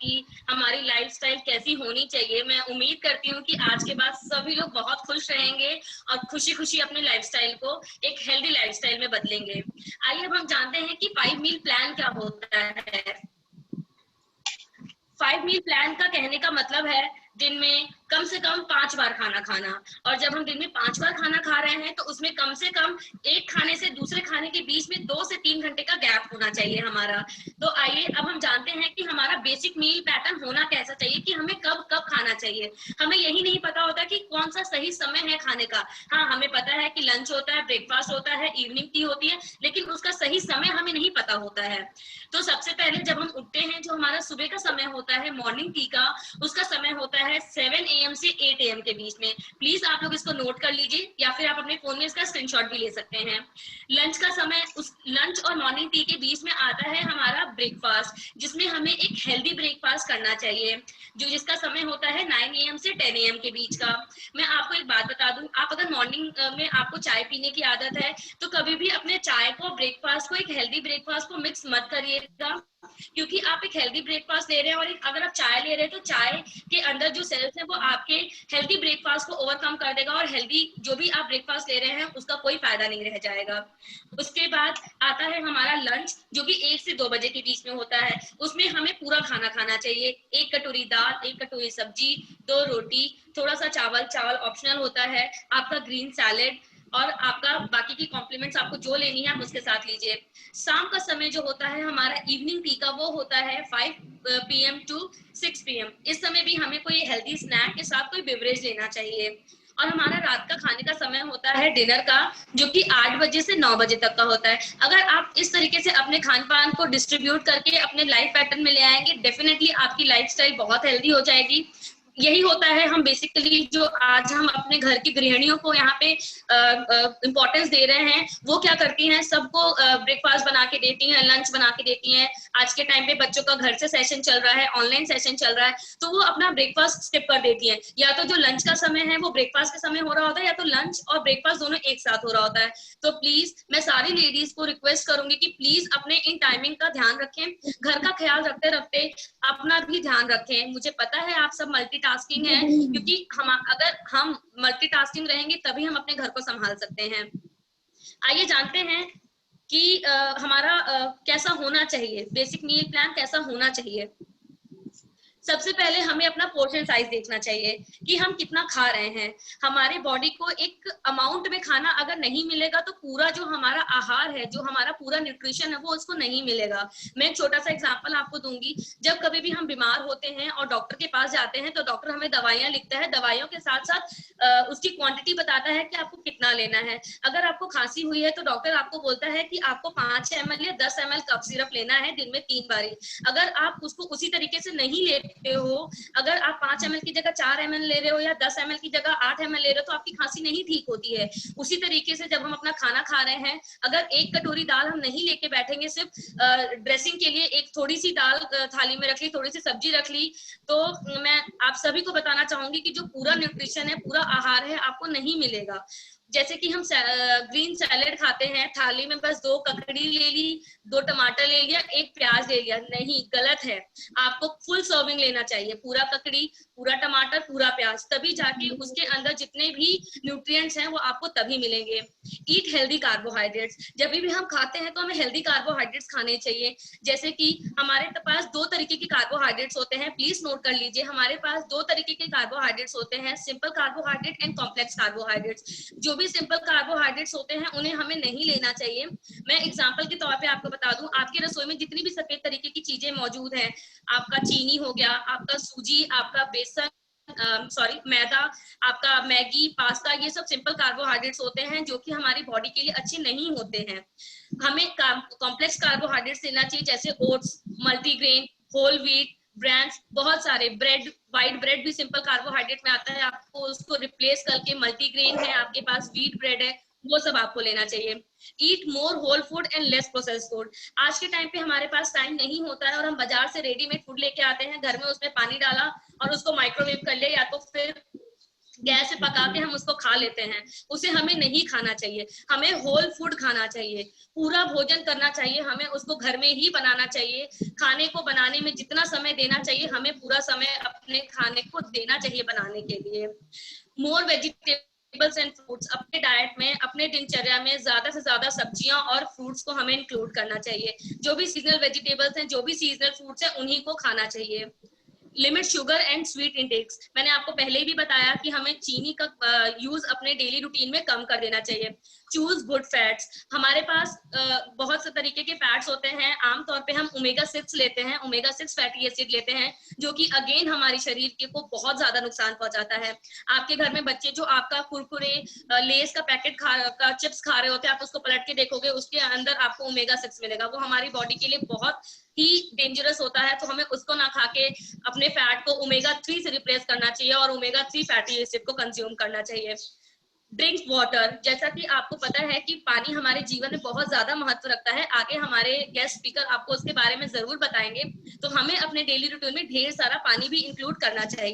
कि हमारी लाइफस्टाइल कैसी होनी चाहिए। मैं उम्मीद करती हूँ कि आज के बाद सभी लोग बहुत खुश रहेंगे और खुशी खुशी अपने लाइफस्टाइल को एक हेल्दी लाइफस्टाइल में बदलेंगे। आइए अब हम जानते हैं कि 5 मील प्लान क्या होता है। 5 मील प्लान का कहने का मतलब है दिन में कम से कम 5 बार खाना खाना, और जब हम दिन में 5 बार खाना खा रहे हैं तो उसमें कम से कम एक खाने से दूसरे खाने के बीच में 2 से 3 घंटे का गैप होना चाहिए हमारा। तो आइए अब हम जानते हैं कि हमारा बेसिक मील पैटर्न होना कैसा चाहिए, कि हमें कब कब खाना चाहिए। हमें यही नहीं पता होता कि कौन सा सही समय है खाने का। हाँ, हमें पता है कि लंच होता है, ब्रेकफास्ट होता है, इवनिंग टी होती है, लेकिन उसका सही समय हमें नहीं पता होता है। तो सबसे पहले जब हम उठते हैं, जो हमारा सुबह का समय होता है मॉर्निंग टी का, उसका समय होता है 7 AM से 8 AM के बीच में। प्लीज आप लोग इसको नोट कर लीजिए, या फिर आप अपने फोन में इसका स्क्रीनशॉट भी ले सकते हैं। लंच का समय, उस लंच और मॉर्निंग टी के बीच में आता है हमारा ब्रेकफास्ट, जिसमें हमें एक हेल्दी ब्रेकफास्ट करना चाहिए, जो जिसका समय होता है 9 AM से 10 AM के बीच का। मैं आपको एक बात बता दूं, आप अगर मॉर्निंग में आपको चाय पीने की आदत है तो कभी भी अपने चाय को, ब्रेकफास्ट को, एक हेल्दी ब्रेकफास्ट को मिक्स मत करिएगा, क्योंकि आप एक हेल्दी ब्रेकफास्ट ले रहे हैं और अगर आप चाय ले रहे हैं तो चाय के अंदर जो सेल्स हैं वो आपके हेल्दी ब्रेकफास्ट को ओवरकम कर देगा, और हेल्दी जो भी आप ब्रेकफास्ट ले रहे हैं उसका कोई फायदा नहीं रह जाएगा। उसके बाद आता है हमारा लंच, जो कि 1 से 2 बजे के बीच में होता है। उसमें हमें पूरा खाना खाना चाहिए, 1 कटोरी दाल, 1 कटोरी सब्जी, 2 रोटी, थोड़ा सा चावल, चावल ऑप्शनल होता है, आपका ग्रीन सैलेड, और आपका बाकी की कॉम्प्लीमेंट्स आपको जो लेनी है आप उसके साथ लीजिए। शाम का समय जो होता है हमारा इवनिंग टी का, वो होता है 5 PM to 6 PM। इस समय भी हमें कोई हेल्दी स्नैक के साथ कोई बेवरेज लेना चाहिए। और हमारा रात का खाने का समय होता है डिनर का, जो कि 8 बजे से 9 बजे तक का होता है। अगर आप इस तरीके से अपने खान पान को डिस्ट्रीब्यूट करके अपने लाइफ पैटर्न में ले आएंगे, डेफिनेटली आपकी लाइफस्टाइल बहुत हेल्दी हो जाएगी। यही होता है, हम बेसिकली जो आज हम अपने घर की गृहिणियों को यहाँ पे इम्पोर्टेंस दे रहे हैं, वो क्या करती हैं, सबको ब्रेकफास्ट बना के देती हैं, लंच बना के देती हैं। आज के टाइम पे बच्चों का घर से सेशन चल रहा है, ऑनलाइन सेशन चल रहा है, तो वो अपना ब्रेकफास्ट स्किप कर देती हैं। या तो जो लंच का समय है वो ब्रेकफास्ट का समय हो रहा होता है, या तो लंच और ब्रेकफास्ट दोनों एक साथ हो रहा होता है। तो प्लीज मैं सारी लेडीज को रिक्वेस्ट करूंगी कि प्लीज अपने इन टाइमिंग का ध्यान रखें, घर का ख्याल रखते रखते अपना भी ध्यान रखें। मुझे पता है आप सब मल्टीटास्किंग है, क्योंकि अगर हम मल्टीटास्किंग रहेंगे तभी हम अपने घर को संभाल सकते हैं। आइए जानते हैं कि हमारा कैसा होना चाहिए, बेसिक मील प्लान कैसा होना चाहिए। सबसे पहले हमें अपना पोर्शन साइज देखना चाहिए कि हम कितना खा रहे हैं। हमारे बॉडी को एक अमाउंट में खाना अगर नहीं मिलेगा तो पूरा जो हमारा आहार है, जो हमारा पूरा न्यूट्रिशन है, वो उसको नहीं मिलेगा। मैं एक छोटा सा एग्जांपल आपको दूंगी। जब कभी भी हम बीमार होते हैं और डॉक्टर के पास जाते हैं तो डॉक्टर हमें दवाइयां लिखता है, दवाइयों के साथ साथ उसकी क्वांटिटी बताता है कि आपको कितना लेना है। अगर आपको खांसी हुई है तो डॉक्टर आपको बोलता है कि आपको 5 ml या 10 ml कफ सिरप लेना है दिन में 3 बारी। अगर आप उसको उसी तरीके से नहीं लेते हो, अगर आप 5 ml की जगह 4 ml ले रहे हो या 10 ml की जगह 8 ml ले रहे हो, तो आपकी खांसी नहीं ठीक होती है। उसी तरीके से जब हम अपना खाना खा रहे हैं, अगर 1 कटोरी दाल हम नहीं लेके बैठेंगे, सिर्फ ड्रेसिंग के लिए एक थोड़ी सी दाल थाली में रख ली, थोड़ी सी सब्जी रख ली, तो मैं आप सभी को बताना चाहूंगी कि जो पूरा न्यूट्रिशन है, पूरा आहार है, आपको नहीं मिलेगा। जैसे कि हम ग्रीन सैलेड खाते हैं, थाली में बस 2 ककड़ी ले ली, 2 टमाटर ले लिया, 1 प्याज ले लिया, नहीं, गलत है। आपको फुल सर्विंग लेना चाहिए, पूरा ककड़ी, पूरा टमाटर, पूरा प्याज, तभी जाके उसके अंदर जितने भी न्यूट्रिएंट्स हैं वो आपको तभी मिलेंगे। Eat healthy carbohydrates. जब भी हम खाते हैं तो हमें हेल्दी कार्बोहाइड्रेट्स खाने चाहिए। जैसे कि हमारे पास 2 तरीके के कार्बोहाइड्रेट्स होते हैं, प्लीज नोट कर लीजिए। हमारे पास 2 तरीके के कार्बोहाइड्रेट्स होते हैं, simple carbohydrate and complex carbohydrates. जो भी सिंपल कार्बोहाइड्रेट्स होते हैं उन्हें हमें नहीं लेना चाहिए। मैं एग्जांपल के तौर पे आपको बता दूं, आपकी रसोई में जितनी भी सफेद तरीके की चीजें मौजूद हैं, आपका चीनी हो गया, आपका सूजी, आपका बेसन, मैदा, आपका मैगी, पास्ता, ये सब सिंपल कार्बोहाइड्रेट्स होते हैं जो कि हमारी बॉडी के लिए अच्छे नहीं होते हैं। हमें कॉम्प्लेक्स कार्बोहाइड्रेट्स लेना चाहिए, जैसे oats, multigrain, whole wheat, brands, बहुत सारे ब्रेड, व्हाइट ब्रेड भी सिंपल कार्बोहाइड्रेट में आता है, आपको उसको रिप्लेस करके मल्टीग्रेन है, आपके पास व्हीट ब्रेड है, वो सब आपको लेना चाहिए। Eat more whole food and less processed food. आज के टाइम पे हमारे पास टाइम नहीं होता है और हम बाजार से रेडीमेड फूड लेके आते हैं, घर में उसमें पानी डाला और उसको माइक्रोवेव कर लिया, या तो फिर गैस पे पका के हम उसको खा लेते हैं, उसे हमें नहीं खाना चाहिए। हमें होल फूड खाना चाहिए, पूरा भोजन करना चाहिए, हमें उसको घर में ही बनाना चाहिए। खाने को बनाने में जितना समय देना चाहिए, हमें पूरा समय अपने खाने को देना चाहिए बनाने के लिए। मोर वेजिटेबल्स एंड फ्रूट्स, अपने डाइट में, अपने दिनचर्या में ज्यादा से ज्यादा सब्जियां और फ्रूट्स को हमें इंक्लूड करना चाहिए। जो भी सीजनल वेजिटेबल्स हैं, जो भी सीजनल फ्रूट्स हैं, उन्हीं को खाना चाहिए। Limit sugar and sweet Intex, मैंने आपको पहले ही भी बताया कि हमें चीनी का यूज अपने डेली रूटीन में कम कर देना चाहिए। चूज गुड फैट्स, हमारे पास बहुत से तरीके के फैट्स होते हैं। आमतौर पे हम ओमेगा 6 लेते हैं, ओमेगा 6 फैटी एसिड लेते हैं, जो कि अगेन हमारे शरीर के को बहुत ज्यादा नुकसान पहुंचाता है। आपके घर में बच्चे जो आपका कुरकुरे, लेस का पैकेट का चिप्स खा रहे होते हैं, आप उसको पलट के देखोगे, उसके अंदर आपको ओमेगा 6 मिलेगा। वो हमारी बॉडी के लिए बहुत ही डेंजरस होता है, तो हमें उसको ना खा के अपने फैट को ओमेगा 3 से रिप्लेस करना चाहिए और ओमेगा 3 फैटी एसिड को कंज्यूम करना चाहिए। ड्रिंक वाटर, जैसा कि आपको पता है कि पानी हमारे जीवन में बहुत ज्यादा महत्व रखता है। आगे हमारे गेस्ट स्पीकर आपको उसके बारे में जरूर बताएंगे। तो हमें अपने डेली रूटीन में ढेर सारा पानी भी इंक्लूड करना चाहिए।